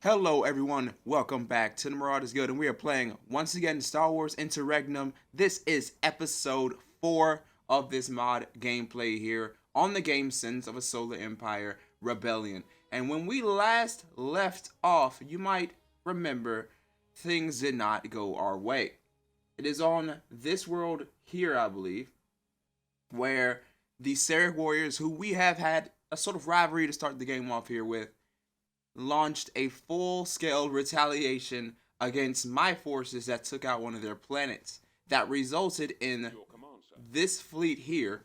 Hello everyone, welcome back to the Marauders Guild, and we are playing once again Star Wars INTERREGNUM. This is episode 4 of this mod gameplay here on the game Sins of a Solar Empire Rebellion. And when we last left off, you might remember things did not go our way. It is on this world here, I believe, where the Seraph Warriors, who we have had a sort of rivalry to start the game off here with, launched a full-scale retaliation against my forces that took out one of their planets. That resulted in this fleet here.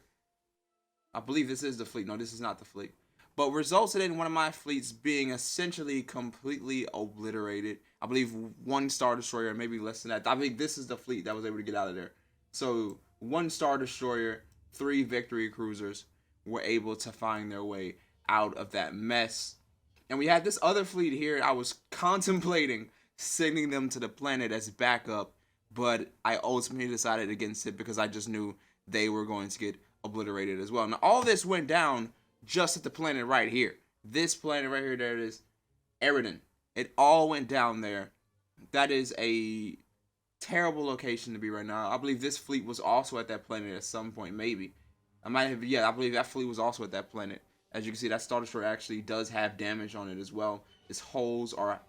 I believe this is the fleet. No, this is not the fleet. But resulted in one of my fleets being essentially completely obliterated. I believe one Star Destroyer, maybe less than that. I think this is the fleet that was able to get out of there. So, one Star Destroyer, 3 Victory Cruisers were able to find their way out of that mess. And we had this other fleet here. I was contemplating sending them to the planet as backup, but I ultimately decided against it because I just knew they were going to get obliterated as well. Now, all this went down just at the planet right here. This planet right here, there it is, Eridan. It all went down there. That is a terrible location to be right now. I believe this fleet was also at that planet at some point, maybe. I believe that fleet was also at that planet. As you can see, that Star Destroyer actually does have damage on it as well. Its holes are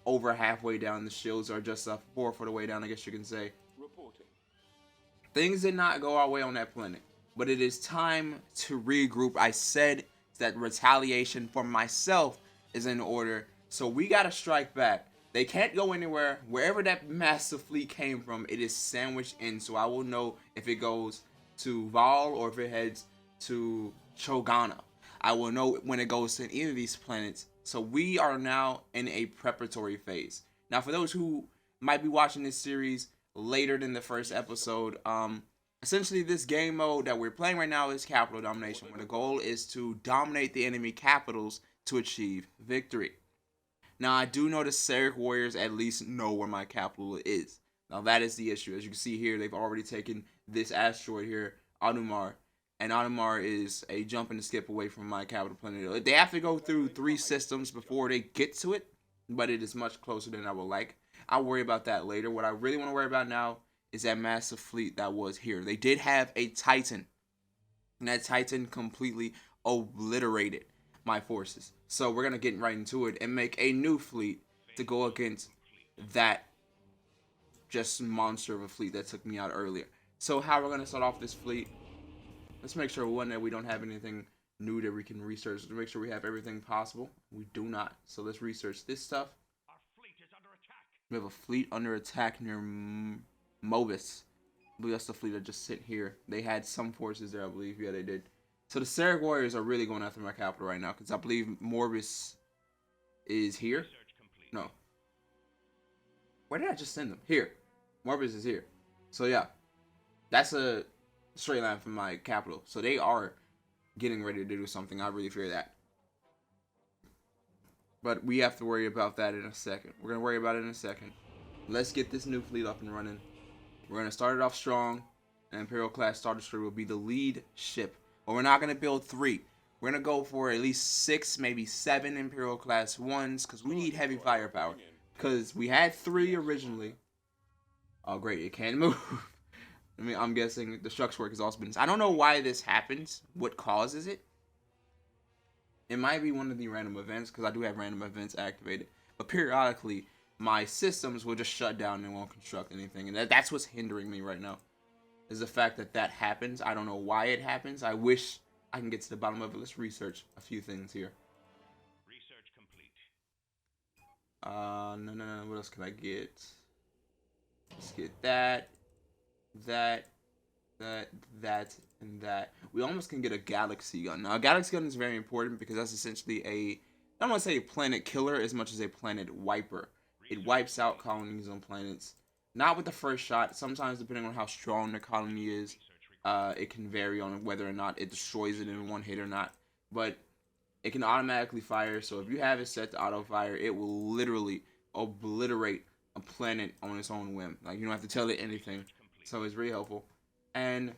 over halfway down. The shields are just a fourth of the way down, I guess you can say. Reporting. Things did not go our way on that planet, but it is time to regroup. I said that retaliation for myself is in order, so we gotta strike back. They can't go anywhere. Wherever that massive fleet came from, it is sandwiched in, so I will know if it goes to Val or if it heads to Chogana. I will know when it goes to any of these planets. So we are now in a preparatory phase. Now, for those who might be watching this series later than the first episode, essentially this game mode that we're playing right now is capital domination, where the goal is to dominate the enemy capitals to achieve victory. Now, I do know the Seraph Warriors at least know where my capital is. Now, that is the issue. As you can see here, they've already taken this asteroid here, Adumar. And Adumar is a jump and a skip away from my capital planet. They have to go through 3 systems before they get to it, but it is much closer than I would like. I'll worry about that later. What I really want to worry about now is that massive fleet that was here. They did have a Titan, and that Titan completely obliterated my forces. So we're going to get right into it and make a new fleet to go against that just monster of a fleet that took me out earlier. So how we're going to start off this fleet? Let's make sure, one, that we don't have anything new that we can research to make sure we have everything possible. We do not. So let's research this stuff. Our fleet is under attack. We have a fleet under attack near Mobus. I believe that's the fleet that just sit here. They had some forces there, I believe. Yeah, they did. So the Seraph Warriors are really going after my capital right now because I believe Morbus is here. No. Where did I just send them? Here. Morbus is here. So yeah. That's a straight line from my capital. So they are getting ready to do something. I really fear that. But we have to worry about that in a second. We're going to worry about it in a second. Let's get this new fleet up and running. We're going to start it off strong. An Imperial class Star Destroyer will be the lead ship. But we're not going to build 3. We're going to go for at least 6, maybe 7 Imperial class 1s. Because we need heavy firepower. Because we had 3 originally. Oh great, it can't move. I mean, I'm guessing the structure work has also been... I don't know why this happens. What causes it? It might be one of the random events, because I do have random events activated. But periodically, my systems will just shut down and won't construct anything. And that's what's hindering me right now. Is the fact that that happens. I don't know why it happens. I wish I can get to the bottom of it. Let's research a few things here. Research complete. No. What else can I get? Let's get that. That, and that. We almost can get a galaxy gun. Now, a galaxy gun is very important because that's essentially I don't want to say a planet killer as much as a planet wiper. It wipes out colonies on planets. Not with the first shot. Sometimes, depending on how strong the colony is, it can vary on whether or not it destroys it in one hit or not. But it can automatically fire. So if you have it set to auto fire, it will literally obliterate a planet on its own whim. Like, you don't have to tell it anything. So it's really helpful. And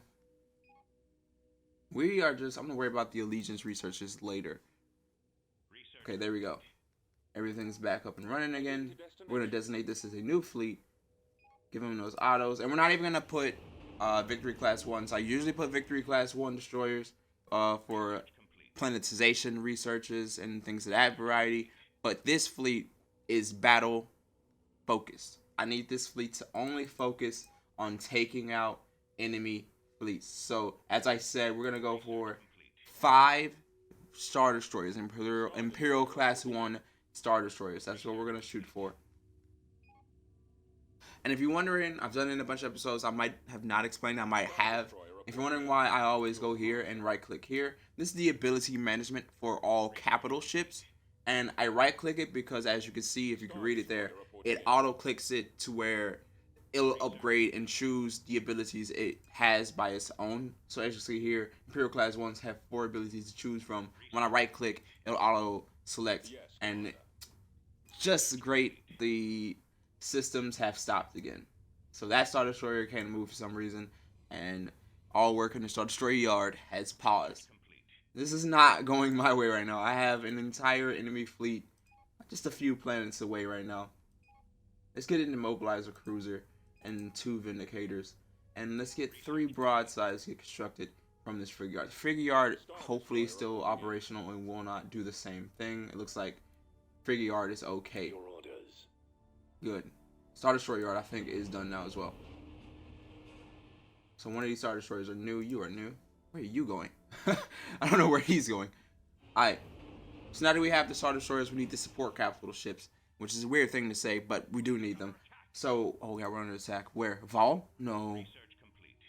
I'm going to worry about the allegiance researches later. Okay, there we go. Everything's back up and running again. We're going to designate this as a new fleet. Give them those autos. And we're not even going to put Victory Class 1s. I usually put Victory Class 1 destroyers for planetization researches and things of that variety. But this fleet is battle focused. I need this fleet to only focus on taking out enemy fleets. So, as I said, we're going to go for 5 Star Destroyers, Imperial Class 1 Star Destroyers. That's what we're going to shoot for. And if you're wondering, I've done it in a bunch of episodes. I might have not explained. I might have. If you're wondering why I always go here and right-click here, this is the ability management for all capital ships. And I right-click it because, as you can see, if you can read it there, it auto-clicks it to where it'll upgrade and choose the abilities it has by its own. So as you see here, Imperial Class 1s have 4 abilities to choose from. When I right-click, it'll auto-select. And just great, the systems have stopped again. So that Star Destroyer can't move for some reason. And all work in the Star Destroyer yard has paused. This is not going my way right now. I have an entire enemy fleet just a few planets away right now. Let's get an Immobilizer Cruiser and 2 Vindicators. And let's get 3 broadsides get constructed from this frigate yard. The frigate yard hopefully is still operational and will not do the same thing. It looks like frigate yard is okay. Good. Star Destroyer yard I think is done now as well. So one of these Star Destroyers are new. You are new. Where are you going? I don't know where he's going. Alright. So now that we have the Star Destroyers, we need to support capital ships. Which is a weird thing to say, but we do need them. So, oh yeah, we're under attack. Where? Vol? No.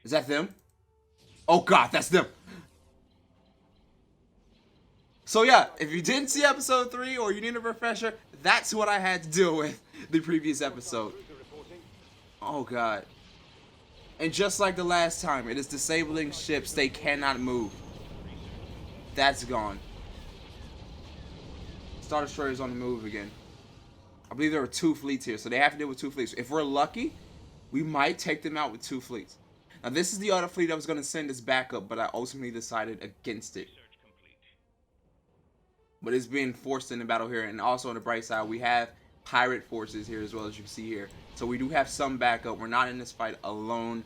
Is that them? Oh god, that's them! So yeah, if you didn't see episode 3 or you need a refresher, that's what I had to deal with the previous episode. Oh god. And just like the last time, it is disabling ships. They cannot move. That's gone. Star Destroyer's on the move again. I believe there were 2 fleets here, so they have to deal with 2 fleets. If we're lucky, we might take them out with 2 fleets. Now, this is the other fleet I was going to send as backup, but I ultimately decided against it. But it's being forced in the battle here, and also on the bright side, we have pirate forces here as well, as you can see here. So we do have some backup. We're not in this fight alone.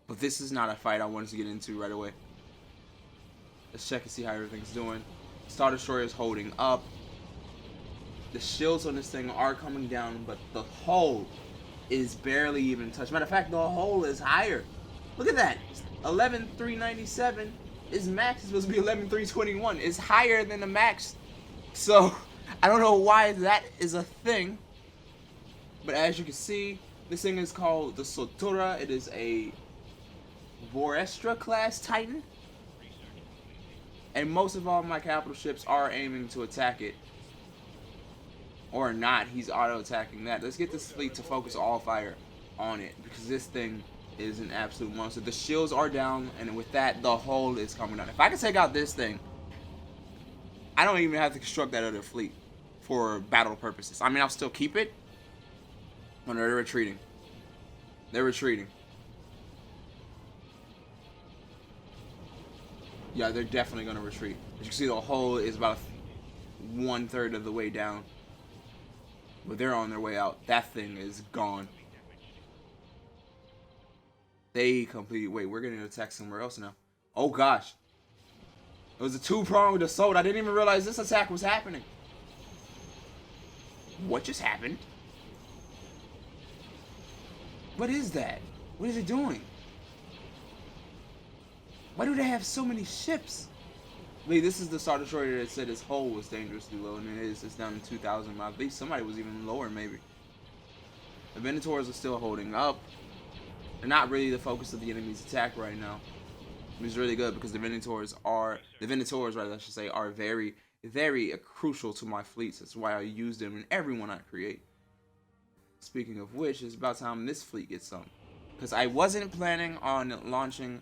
But this is not a fight I wanted to get into right away. Let's check and see how everything's doing. Star Destroyer is holding up. The shields on this thing are coming down, but the hull is barely even touched. Matter of fact, the hull is higher. Look at that. 11,397 is max. It's supposed to be 11,321. It's higher than the max. So, I don't know why that is a thing. But as you can see, this thing is called the Sotura. It is a Vorestra class Titan. And most of all my capital ships are aiming to attack it. Or not, he's auto-attacking that. Let's get this fleet to focus all fire on it, because this thing is an absolute monster. The shields are down, and with that, the hull is coming down. If I can take out this thing, I don't even have to construct that other fleet for battle purposes. I mean, I'll still keep it. Oh, no, they're retreating. They're retreating. Yeah, they're definitely going to retreat. As you can see, the hull is about 1/3 of the way down. But they're on their way out. That thing is gone. They completely... Wait, we're getting attacked somewhere else now. Oh, gosh. It was a 2-pronged assault. I didn't even realize this attack was happening. What just happened? What is that? What is it doing? Why do they have so many ships? Wait, this is the Star Destroyer that said his hull was dangerously low, and it is. It's down to 2,000. I believe somebody was even lower, maybe. The Venators are still holding up. They're not really the focus of the enemy's attack right now. It's really good because the Venators, rather, I should say, are very, very crucial to my fleets. That's why I use them in every one I create. Speaking of which, it's about time this fleet gets some. Because I wasn't planning on launching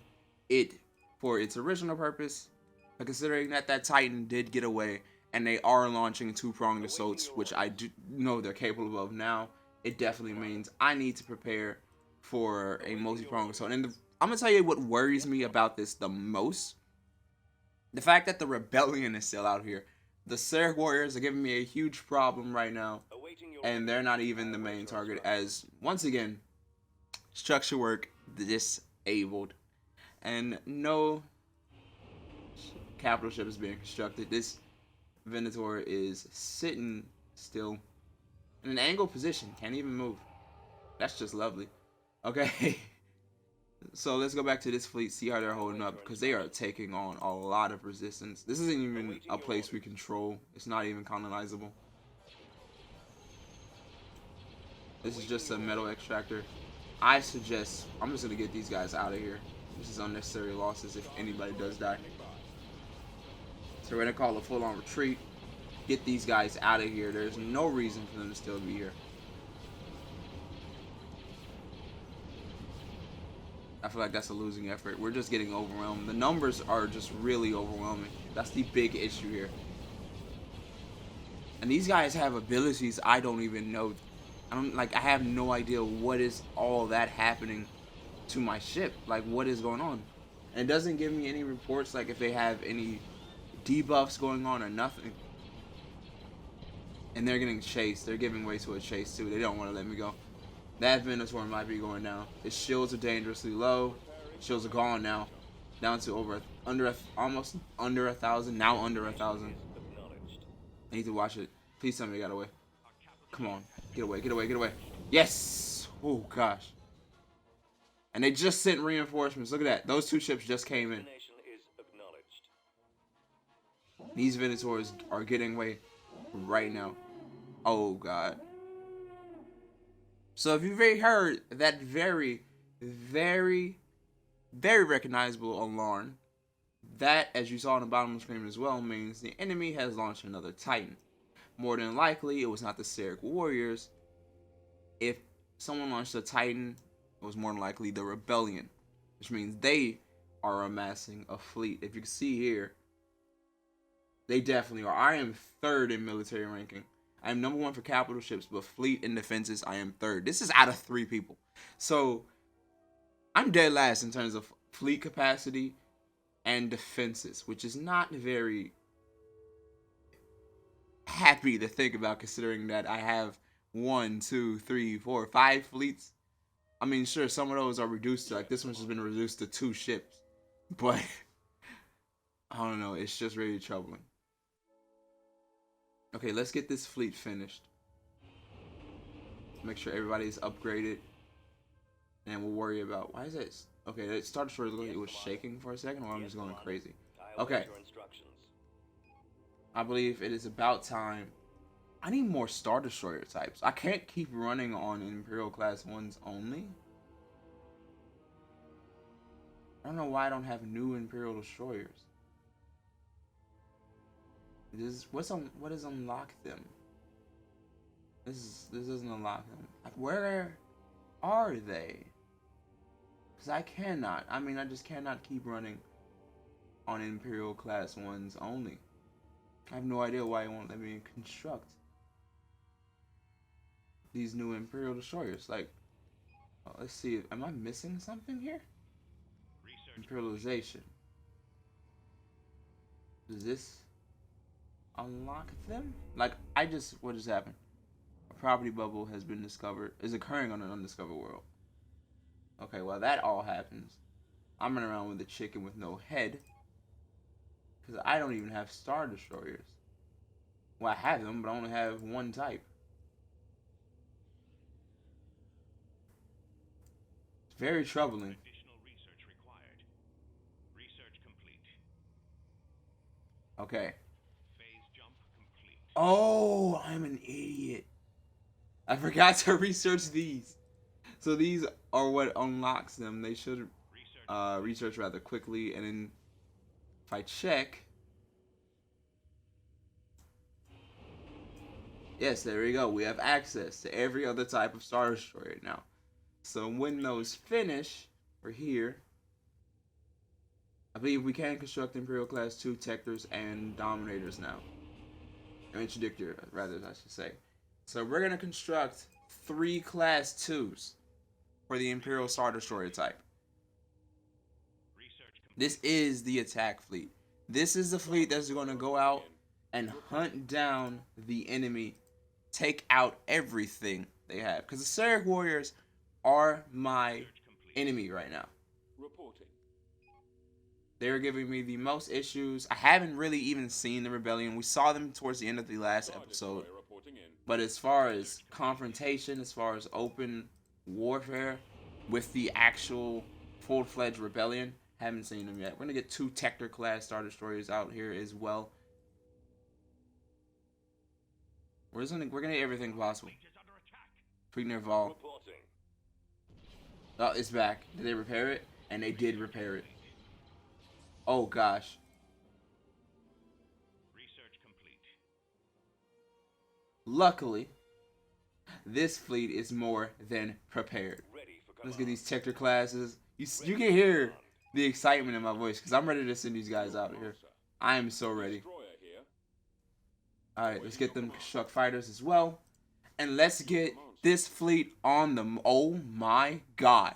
it for its original purpose. But considering that Titan did get away, and they are launching 2-pronged assaults, which I do know they're capable of now, it definitely means I need to prepare for a multi-pronged assault. And I'm going to tell you what worries me about this the most. The fact that the rebellion is still out here. The Sarah Warriors are giving me a huge problem right now, Awaiting your and they're not even the main Wait for target. instructions. As once again, structure work disabled, and no capital ship is being constructed. This Venator is sitting still in an angled position, can't even move. That's just lovely. Okay. So let's go back to this fleet, see how they're holding up, because they are taking on a lot of resistance. This isn't even a place we control. It's not even colonizable. This is just a metal extractor. I suggest, I'm just going to get these guys out of here. This is unnecessary losses if anybody does die. So we're going to call a full-on retreat. Get these guys out of here. There's no reason for them to still be here. I feel like that's a losing effort. We're just getting overwhelmed. The numbers are just really overwhelming. That's the big issue here. And these guys have abilities I don't even know. I have no idea what is all that happening to my ship. Like, what is going on? And it doesn't give me any reports, like if they have any debuffs going on or nothing. And they're getting chased. They're giving way to a chase too. They don't want to let me go. That Venator might be going down. His shields are dangerously low. Shields are gone now. Down to almost under 1,000. Now under 1,000. I need to watch it. Please tell me they got away. Come on. Get away, get away, get away. Yes! Oh, gosh. And they just sent reinforcements. Look at that. Those two ships just came in. These Venators are getting away right now. Oh, God. So if you've already heard that very, very, very recognizable alarm, that, as you saw on the bottom of the screen as well, means the enemy has launched another Titan. More than likely, it was not the Sarah Warriors. If someone launched a Titan, it was more than likely the Rebellion, which means they are amassing a fleet. If you can see here, they definitely are. I am third in military ranking. I am number 1 for capital ships, but fleet and defenses, I am third. This is out of 3 people. So, I'm dead last in terms of fleet capacity and defenses, which is not very happy to think about, considering that I have 1, 2, 3, 4, 5 fleets. I mean, sure, some of those are reduced to, like, this one's just been reduced to 2 ships. But, I don't know, it's just really troubling. Okay, let's get this fleet finished. Make sure everybody's upgraded. And we'll worry about... Why is it... Okay, that Star Destroyer looked like it was shaking for a second, or I'm just going crazy. Okay. I believe it is about time. I need more Star Destroyer types. I can't keep running on Imperial Class 1s only. I don't know why I don't have new Imperial Destroyers. What does unlock them? This doesn't unlock them. Like, where are they? Because I cannot. I mean, I just cannot keep running on Imperial Class 1s only. I have no idea why it won't let me construct these new Imperial Destroyers. Like, let's see. Am I missing something here? Imperialization. Does this unlock them? Like, what just happened? A property bubble has been discovered. Is occurring on an undiscovered world. Okay, well, that all happens. I'm running around with a chicken with no head. Because I don't even have Star Destroyers. Well, I have them, but I only have 1 type. It's very troubling. Additional research required. Research complete. Okay. Phase jump complete. Oh, I'm an idiot. I forgot to research these. So these are what unlocks them. They should research rather quickly. And then if I check... Yes, there we go. We have access to every other type of Star Destroyer now. So when those finish, we're here. I believe we can construct Imperial Class 2 Tectors and Dominators now. Or Interdictor, rather, I should say. So we're going to construct 3 Class 2s for the Imperial Star Destroyer type. This is the attack fleet. This is the fleet that's going to go out and hunt down the enemy, take out everything they have. Because the Seraph Warriors are my enemy right now. Reporting. They're giving me the most issues. I haven't really even seen the rebellion. We saw them towards the end of the last episode. But as far as confrontation, as far as open warfare with the actual full-fledged rebellion, haven't seen them yet. We're going to get 2 Tector class Star Destroyers out here as well. We're going to get everything possible. Pre-Nerval. Oh, it's back. Did they repair it? And they did repair it. Oh gosh. Research complete. Luckily, this fleet is more than prepared. Let's get these Tector classes. You can hear the excitement in my voice because I'm ready to send these guys out here. I am so ready. Alright, let's get them construct fighters as well. And let's get this fleet on them. Oh my god.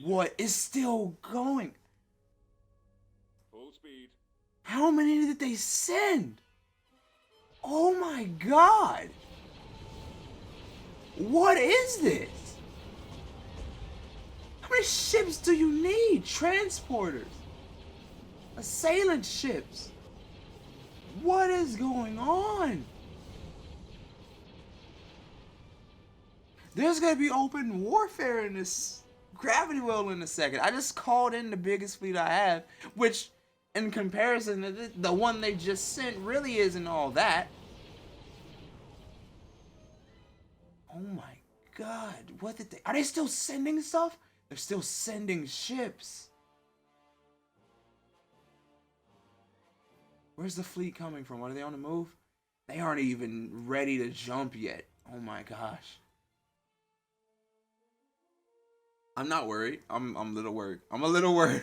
What is still going? Full speed. How many did they send? Oh my god. What is this? How many ships do you need? Transporters. Assailant ships. What is going on? There's gonna be open warfare in this gravity well in a second. I just called in the biggest fleet I have, which in comparison to the one they just sent really isn't all that. Oh my god, what did they... Are they still sending stuff? They're still sending ships. Where's the fleet coming from? Are they on the move? They aren't even ready to jump yet. Oh my gosh. I'm not worried. I'm a little worried. I'm a little worried.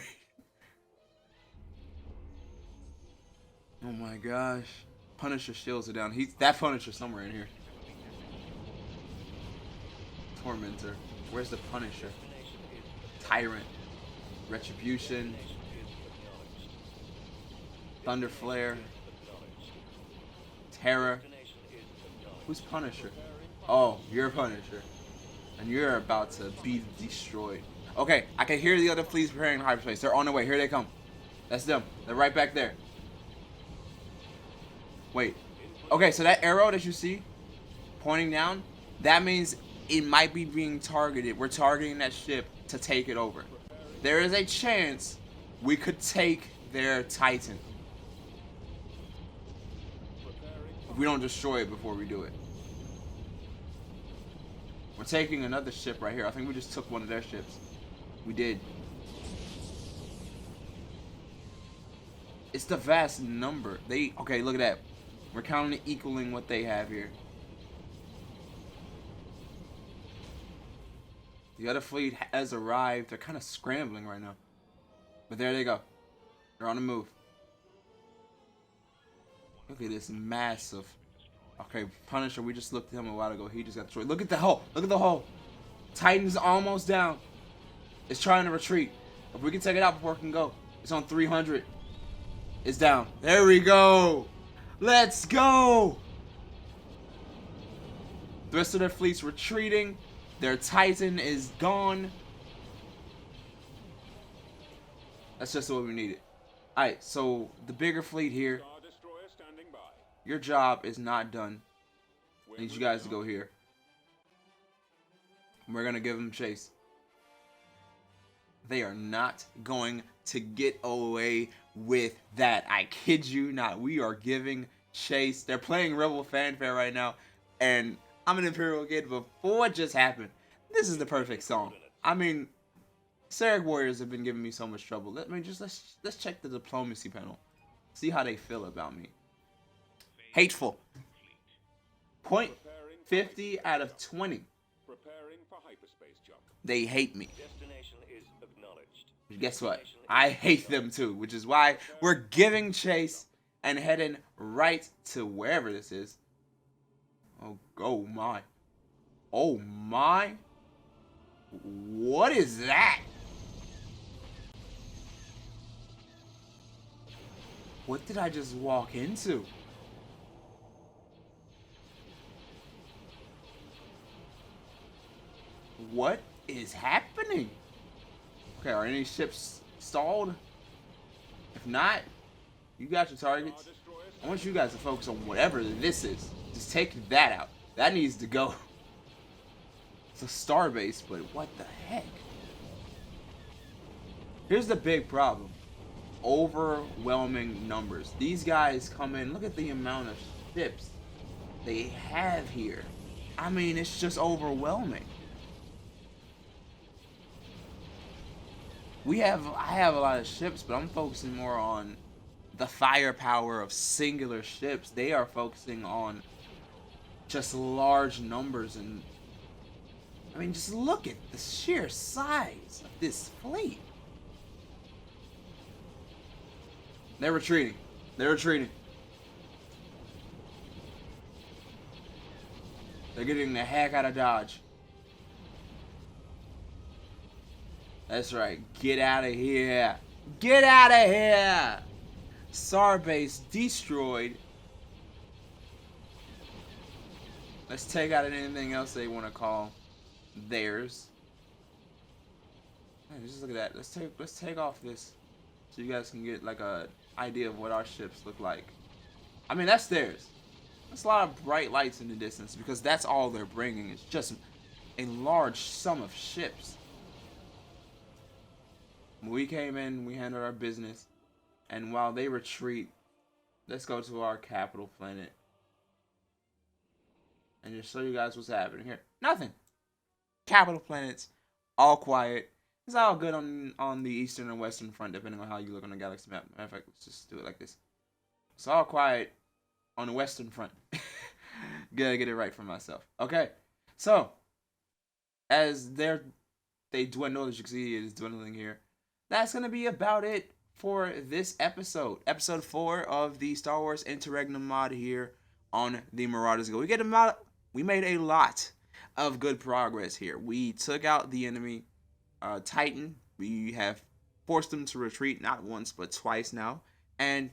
Oh my gosh. Punisher shields are down. That Punisher somewhere in here. Tormentor. Where's the Punisher? Tyrant. Retribution. Thunder Flare. Terror. Who's Punisher? Oh, you're Punisher. And you're about to be destroyed. Okay, I can hear the other fleets preparing in hyperspace. They're on their way. Here they come. That's them. They're right back there. Wait. Okay, so that arrow that you see pointing down, that means it might be being targeted. We're targeting that ship to take it over. There is a chance we could take their Titan if we don't destroy it before we do it. We're taking another ship right here. I think we just took one of their ships. We did. It's the vast number. Okay, look at that. We're counting equaling what they have here. The other fleet has arrived. They're kind of scrambling right now. But there they go. They're on the move. Look at this massive... Okay, Punisher, we just looked at him a while ago. He just got destroyed. Look at the hull. Look at the hull. Titan's almost down. It's trying to retreat. If we can take it out before it can go. It's on 300. It's down. There we go. Let's go. The rest of their fleet's retreating. Their Titan is gone. That's just what we needed. Alright, so the bigger fleet here. Your job is not done. I need you guys to go here. We're going to give them chase. They are not going to get away with that. I kid you not. We are giving chase. They're playing Rebel Fanfare right now. And I'm an Imperial kid, but for what just happened, this is the perfect song. I mean, Seraph Warriors have been giving me so much trouble. Let's check the diplomacy panel. See how they feel about me. Hateful. 0.50 out of 20. They hate me. Guess what? I hate them too, which is why we're giving chase and heading right to wherever this is. Oh my. Oh my. What is that? What did I just walk into? What is happening? Okay, are any ships stalled? If not, you got your targets. I want you guys to focus on whatever this is. Just take that out. That needs to go. It's a star base, but what the heck? Here's the big problem. Overwhelming numbers. These guys come in. Look at the amount of ships they have here. I mean, it's just overwhelming. I have a lot of ships, but I'm focusing more on the firepower of singular ships. They are focusing on just large numbers, and I mean, just look at the sheer size of this fleet. They're retreating. They're retreating. They're getting the heck out of Dodge. That's right. Get out of here. Get out of here. Starbase destroyed. Let's take out anything else they want to call theirs. Man, just look at that. Let's take off this so you guys can get like a idea of what our ships look like. I mean, that's theirs. That's a lot of bright lights in the distance because that's all they're bringing. It's just a large sum of ships. When we came in, we handled our business, and while they retreat, let's go to our capital planet and just show you guys what's happening here. Nothing. Capital planets, all quiet. It's all good on the eastern and western front, depending on how you look on the galaxy map. Matter of fact, let's just do it like this. It's all quiet on the western front. Gotta get it right for myself. Okay, so as they dwindle, as you can see, it is dwindling here. That's gonna be about it for this episode. Episode 4 of the Star Wars Interregnum mod here on the Marauders Guild. We made a lot of good progress here. We took out the enemy Titan. We have forced them to retreat not once but twice now, and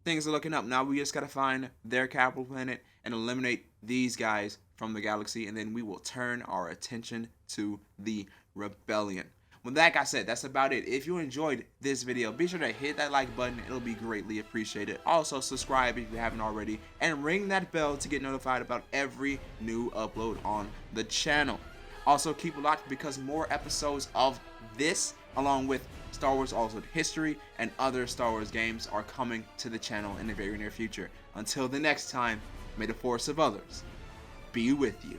things are looking up. Now we just gotta find their capital planet and eliminate these guys from the galaxy, and then we will turn our attention to the rebellion. With that being said, that's about it. If you enjoyed this video, be sure to hit that like button. It'll be greatly appreciated. Also, subscribe if you haven't already, and ring that bell to get notified about every new upload on the channel. Also, keep it locked because more episodes of this, along with Star Wars Altered History and other Star Wars games, are coming to the channel in the very near future. Until the next time, may the force of others be with you.